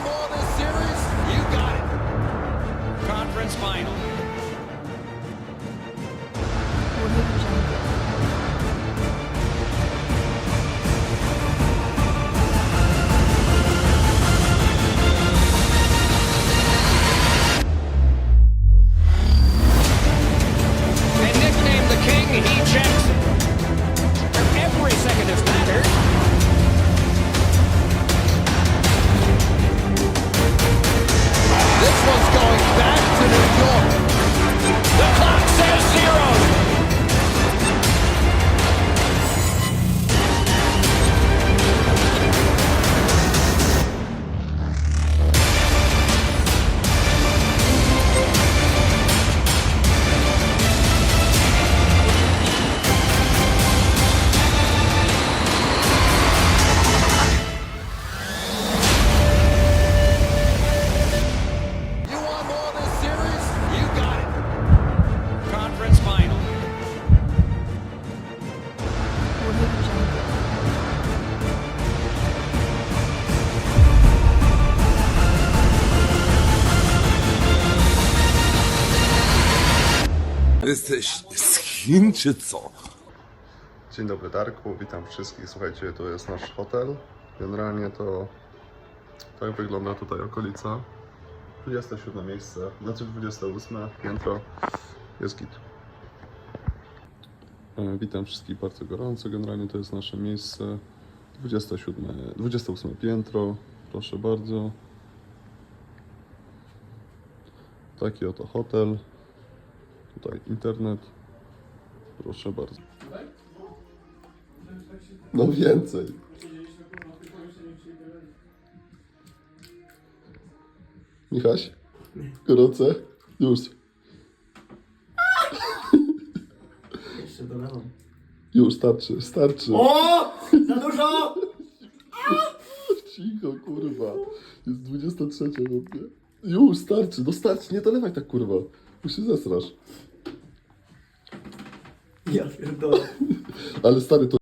want more of this series? You got it. Conference final. And nicknamed the King, he checks every second is mattered. This one's going back to New York. The clock says 0. You want more of this series? You got it. Conference final. Jesteś z Chin czy co? Dzień dobry Darku, witam wszystkich. Słuchajcie, to jest nasz hotel. Generalnie to tak wygląda tutaj okolica. 27 miejsce, znaczy 28 piętro. Jest git. Witam wszystkich bardzo gorąco. Generalnie to jest nasze miejsce. 28 piętro. Proszę bardzo. Taki oto hotel. Tutaj internet. Proszę bardzo. No więcej. Michaś? Gorące? Już. Jeszcze dolewam. Już, starczy. O! Za dużo! Cicho, kurwa. Jest 23, chłopie. Już, starczy, no starczy, nie dolewaj tak, kurwa. Już się zesrasz. Ja pierdolę. Ale stary, to...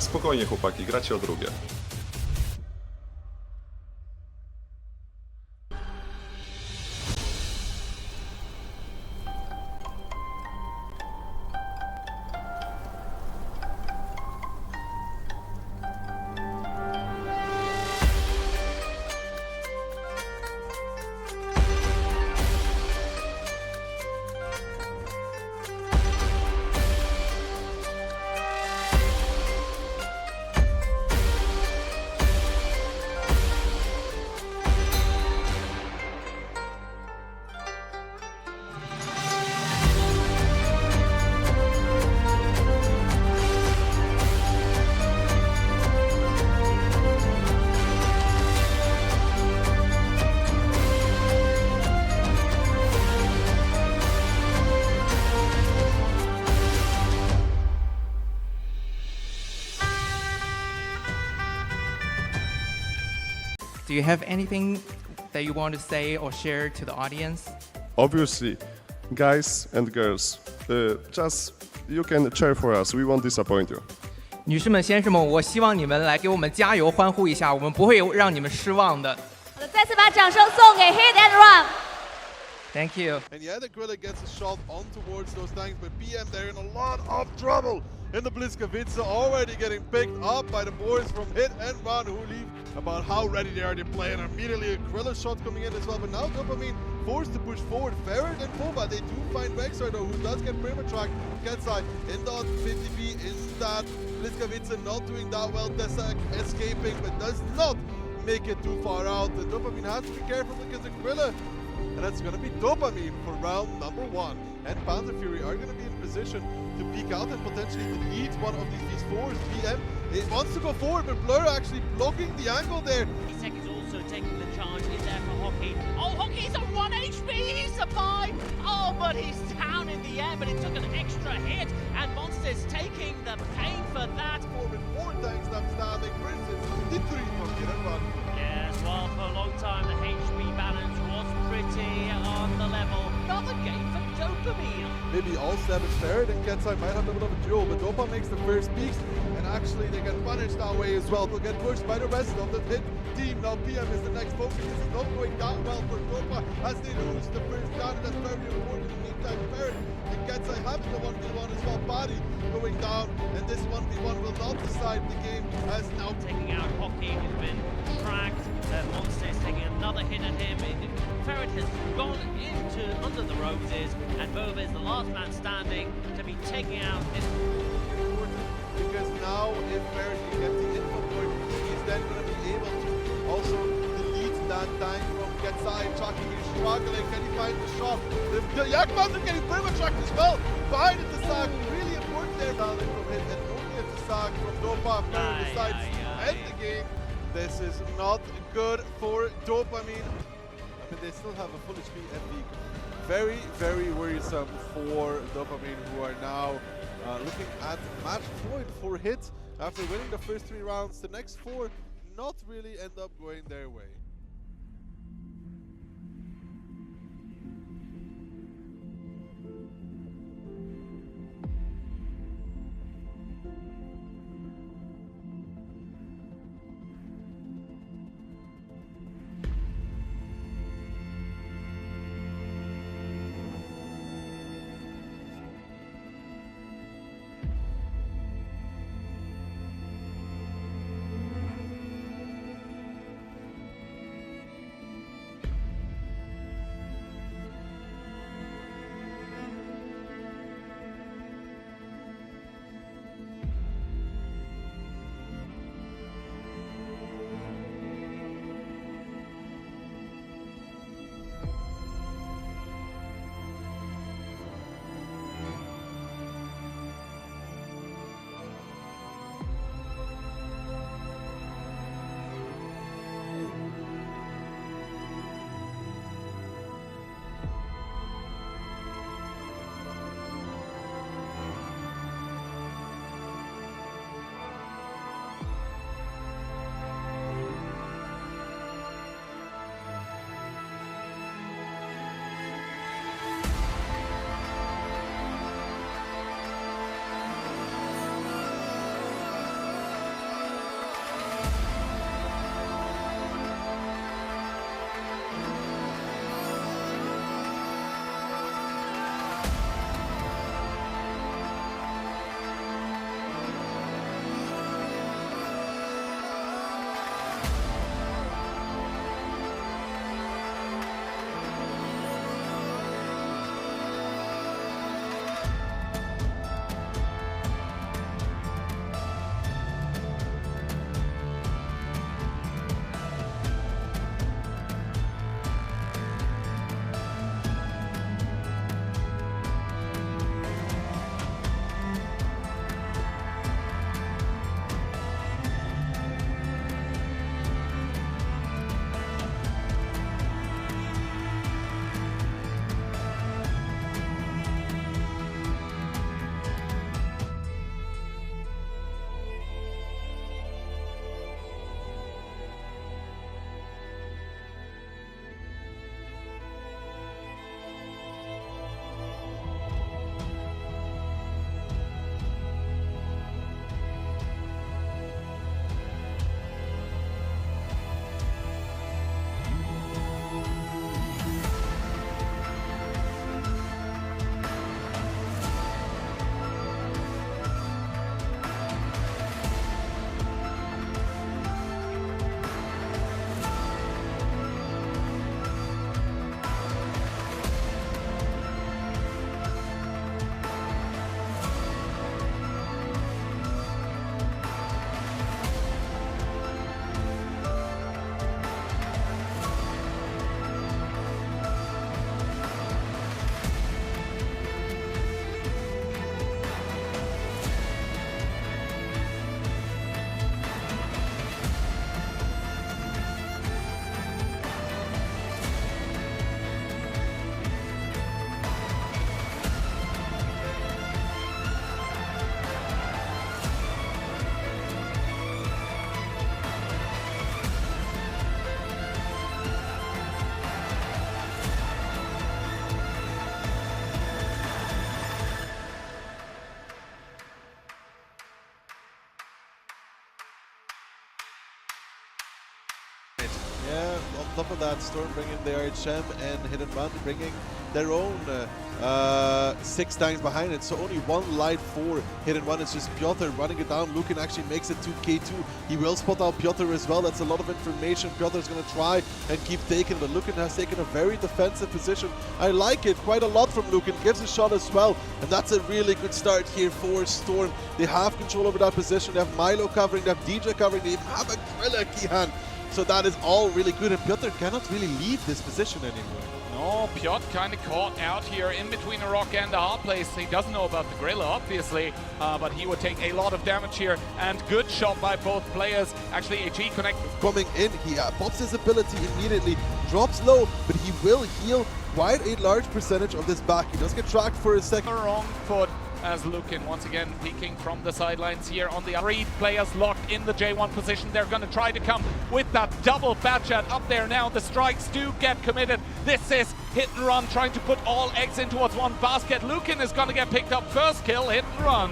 Spokojnie chłopaki, gracie o drugie. Do you have anything that you want to say or share to the audience? Obviously, guys and girls, just you can cheer for us. We won't disappoint you. 女士们、先生们，我希望你们来给我们加油、欢呼一下，我们不会让你们失望的。好的，再次把掌声送给 Hit and Run。 Thank you. And yeah, the Gorilla gets a shot on towards those tanks, but BM they're in a lot of trouble. In the Bliskovice already getting picked up by the boys from Hit and Run, who leave about how ready they are to play, and immediately a Gorilla shot coming in as well. But now Dopamine forced to push forward. Ferret and Pova, they do find Vexar though, who does get prima-tracked. Ketsai in the 50p in that Bliskovice, not doing that well. Tessa escaping, but does not make it too far out. The Dopamine has to be careful because the Gorilla and it's going to be Dopamine for round number 1. And Panther Fury are going to be in position to peek out and potentially delete one of these fours. PM it wants to go forward, but Blur actually blocking the angle there. Isek is also taking the charge in there for Hockey. Oh, Hockey's on 1 HP, he's survived! Oh, but he's down in the end, but it took an extra hit, and Monster's taking the pain for that. Forward 4 tanks now standing versus the 3 from Kiran. Yes, well, for a long time the HP balance was pretty on the level. Another game for Dopamine. Maybe all 7 third, and Ketsai might have a bit of a duel, but Dopa makes the first peaks, and actually they get punished that way as well. They'll get pushed by the rest of the hit team. Now PM is the next focus. This is not going that well for Dopa as they lose the first down. That's very important. In the meantime, Ferret and Ketsai have the 1v1 as well. Body going down, and this 1v1 will not decide the game as now Taking out Hockey, who's been tracked. Monster is taking another hit at him. Ferret has gone into under the roses, and Bova is the last man standing to be taking out his. because now if Ferret can get the info point, he's then going to be able to also delete that tank from Ketsai. Chucky is struggling. Can he find the shot? The Yakmans are getting pretty much tracked as well. Behind it, the sack really important there. Down from hit and only at the sack from Dopa. Ferret decides to end the game. This is not good for Dopamine. I mean, they still have a full HP FV. Very, very worrisome for Dopamine, who are now looking at match point for hit after winning the first 3 rounds. The next 4 not really end up going their way. top of that, Storm bringing the RHM and Hit and Run bringing their own 6 tanks behind it. So only one light for Hit and Run. It's just Piotr running it down. Lukin actually makes it to K2. He will spot out Piotr as well. That's a lot of information. Piotr's going to try and keep taking it, but Lukin has taken a very defensive position. I like it quite a lot from Lukin. Gives a shot as well, and that's a really good start here for Storm. They have control over that position. They have Milo covering, they have DJ covering, they even have a Grilla Kihan. So that is all really good, and Piotr cannot really leave this position anymore. No, Piotr kind of caught out here in between a rock and a hard place. He doesn't know about the Grilla, obviously, but he would take a lot of damage here. And good shot by both players. Actually, HE connect. Coming in, he pops his ability immediately, drops low, but he will heal quite a large percentage of this back. He does get tracked for a second. Wrong foot as Lukin once again peeking from the sidelines here on the 3 players locked in the J1 position. They're going to try to come with that double Batchat up there now. The strikes do get committed. This is Hit and Run trying to put all eggs in towards one basket. Lukin is going to get picked up. First kill, Hit and Run.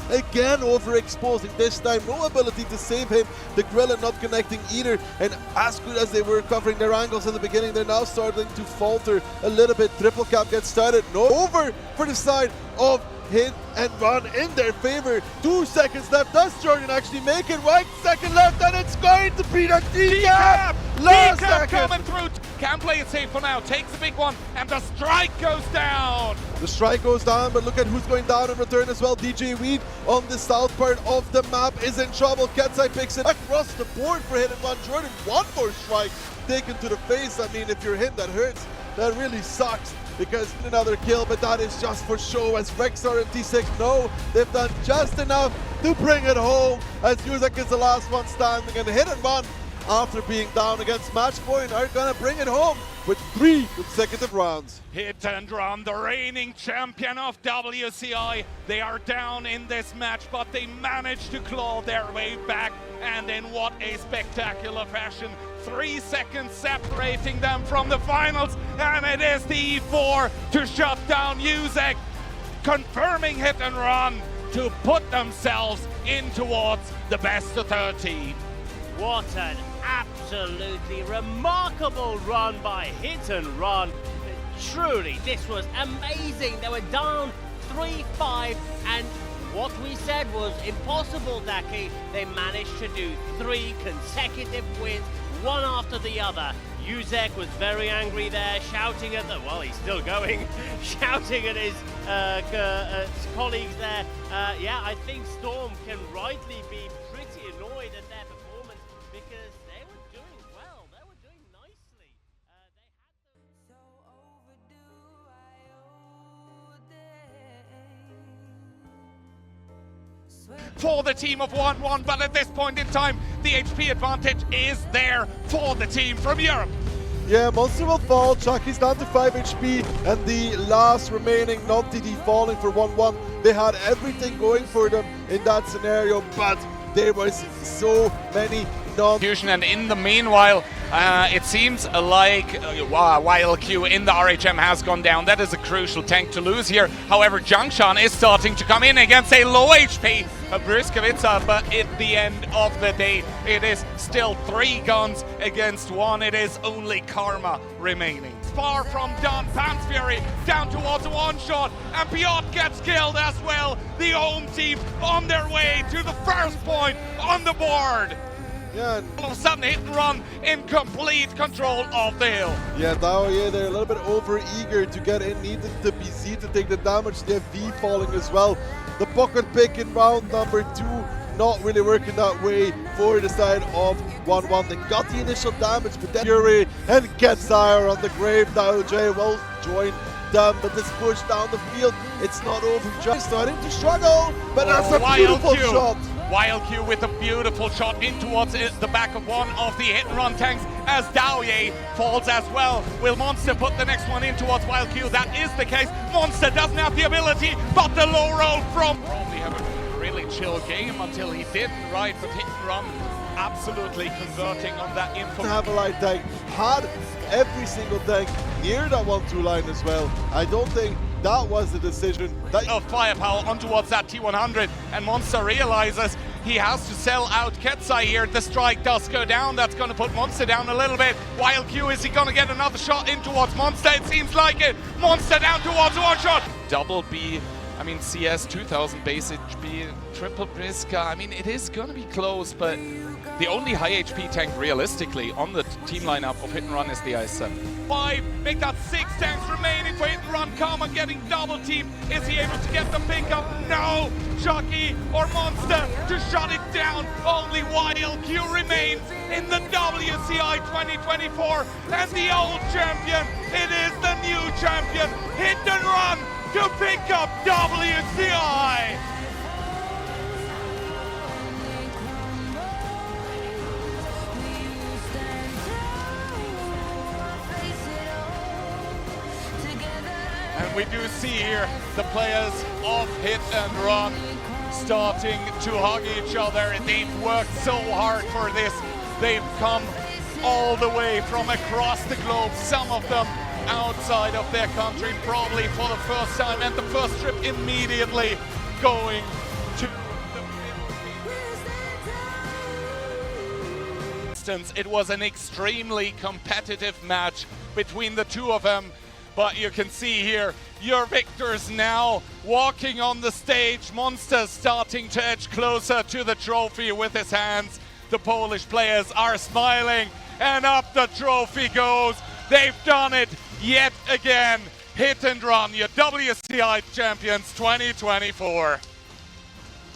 Again overexposing, this time no ability to save him. The Grilla not connecting either, and as good as they were covering their angles in the beginning, they're now starting to falter a little bit. Triple cap gets started. No, over for the side of Hit and Run in their favor. 2 seconds left. Does Jordan actually make it? 1 second left, and it's going to be the decap! Last second! Coming through. Can play it safe for now. Takes the big one, and the strike goes down. The strike goes down, but look at who's going down in return as well. DJ Weed on the south part of the map is in trouble. Ketsai picks it across the board for Hit and Run. Jordan, one more strike taken to the face. I mean, if you're hit, that hurts. That really sucks, because another kill, but that is just for show, as Rexar and T6 know they've done just enough to bring it home, as Yuzak is the last one standing, and Hit and Run, after being down against Matchpoint, are gonna bring it home with 3 consecutive rounds. Hit and Run, the reigning champion of WCI. They are down in this match, but they managed to claw their way back, and in what a spectacular fashion. 3 seconds separating them from the finals, and it is the E4 to shut down Yuzek, confirming Hit and Run to put themselves in towards the best of 13. What an absolutely remarkable run by Hit and Run. Truly, this was amazing. They were down 3-5, and what we said was impossible, Daki. They managed to do 3 consecutive wins, one after the other. Yuzek was very angry there, shouting at the, well, he's still going, shouting at his colleagues there. Yeah, I think Storm can rightly be pretty annoyed at their performance, because they were doing well, they were doing nicely. For the team of 1-1, but at this point in time, the HP advantage is there for the team from Europe. Yeah, Monster will fall. Chucky's down to 5 HP, and the last remaining non-TD falling for 1-1. They had everything going for them in that scenario, but there was so many Fusion, and in the meanwhile, it seems like while Q in the RHM has gone down, that is a crucial tank to lose here. However, Jiangshan is starting to come in against a low HP Bryskowitza, but at the end of the day, it is still 3 guns against 1. It is only Karma remaining. Far from done, Pants Fury down towards a one-shot, and Piotr gets killed as well. The home team on their way to the first point on the board. Yeah. All of a sudden, Hit and Run in complete control of the hill. Yeah, Daoye, they're a little bit over eager to get in, needed the BC to take the damage. They have V falling as well. The pocket pick in round number 2, not really working that way for the side of 1-1. They got the initial damage, but then Fury and Ketsire on the grave. Daoye will join them, but this push down the field, it's not over. Just starting to struggle, but that's a beautiful shot. Wild Q with a beautiful shot in towards the back of one of the Hit and Run tanks as Daoye falls as well. Will Monster put the next one in towards Wild Q? That is the case. Monster doesn't have the ability, but the low roll from... Probably have a really chill game until he did, right? But Hit and Run absolutely converting on that info. Have a light tank, had every single tank near that 1-2 line as well. I don't think that was the decision. Of firepower on towards that T100, and Monster realizes He has to sell out Ketsai here. The strike does go down. That's going to put Monster down a little bit. WildQ, is he going to get another shot in towards Monster? It seems like it. Monster down towards one shot. Double B, I mean, CS 2000 base HP, triple Briska. I mean, it is going to be close, but the only high HP tank realistically on the team lineup of Hit and Run is the IS-7. 5, make that 6 tanks remaining for Hit and Run. Karma getting double teamed. Is he able to get the pickup? No! Chucky or Monster to shut it down. Only WildQ remains in the WCI 2024. And the old champion, it is the new champion, Hit and Run, to pick up WCI. And we do see here the players of Hit and Run starting to hug each other. They've worked so hard for this. They've come all the way from across the globe, some of them outside of their country, probably for the first time, and the first trip immediately going to the Philippines. It was an extremely competitive match between the two of them. But you can see here, your victors now walking on the stage. Monster starting to edge closer to the trophy with his hands. The Polish players are smiling, and up the trophy goes. They've done it yet again. Hit and Run, your WCI champions 2024.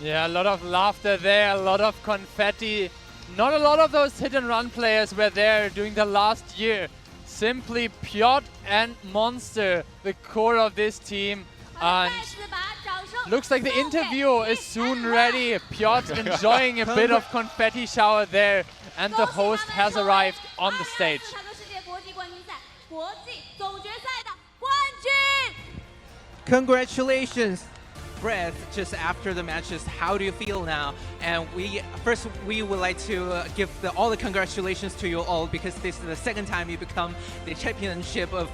Yeah, a lot of laughter there, a lot of confetti. Not a lot of those Hit and Run players were there during the last year. Simply Piotr and Monster, the core of this team. And looks like the interview is soon ready. Piotr enjoying a bit of confetti shower there, and the host has arrived on the stage. Congratulations, Brett. Just after the matches, how do you feel now? And we would like to give all the congratulations to you all, because this is the second time you become the championship of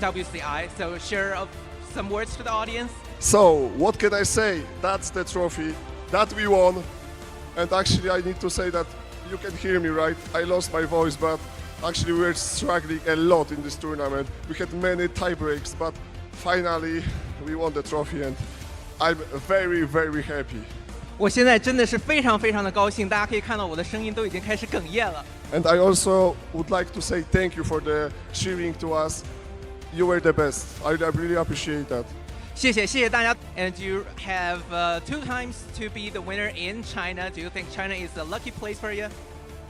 WCI. So share some words to the audience. So, what can I say? That's the trophy that we won. And actually, I need to say that you can hear me, right? I lost my voice, but actually we were struggling a lot in this tournament. We had many tie breaks, but finally we won the trophy, and I'm very, very happy. 我现在真的是非常非常的高兴，大家可以看到我的声音都已经开始哽咽了。And I also would like to say thank you for the cheering to us. You were the best. I really appreciate that. 谢谢大家。And you have 2 times to be the winner in China. Do you think China is a lucky place for you?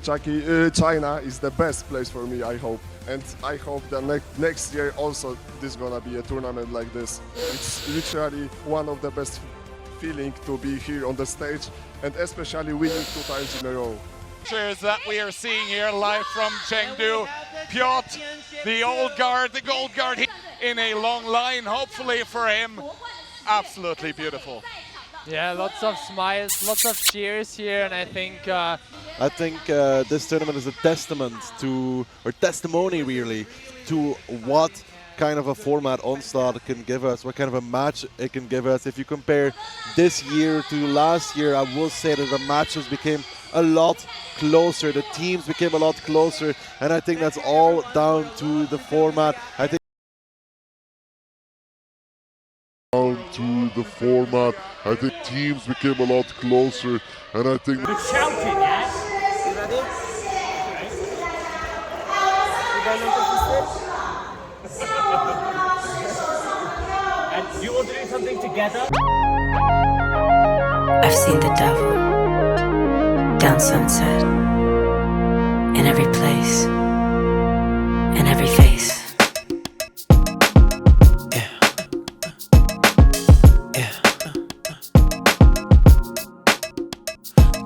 Jackie, China is the best place for me, I hope. And I hope that next year also this is gonna be a tournament like this. It's literally one of the best feeling to be here on the stage, and especially winning 2 times in a row. Pictures that we are seeing here live from Chengdu. Piotr, the old guard, the gold guard, in a long line, hopefully for him. Absolutely beautiful. Yeah, lots of smiles, lots of cheers here, and I think this tournament is a testament to, or testimony really, to what kind of a format OnStar can give us, what kind of a match it can give us. If you compare this year to last year, I will say that the matches became a lot closer, the teams became a lot closer, and I think that's all down to the format. I think teams became a lot closer, and I think Shouting, yes? You ready? And you will do something together? I've seen the devil down sunset, in every place, in every face.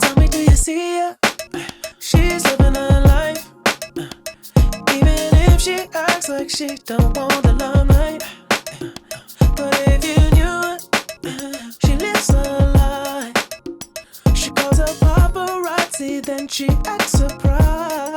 Tell me, do you see her? She's living her life, even if she acts like she don't want the limelight. But if you knew it, she lives a lie. She calls her paparazzi, then she acts surprised.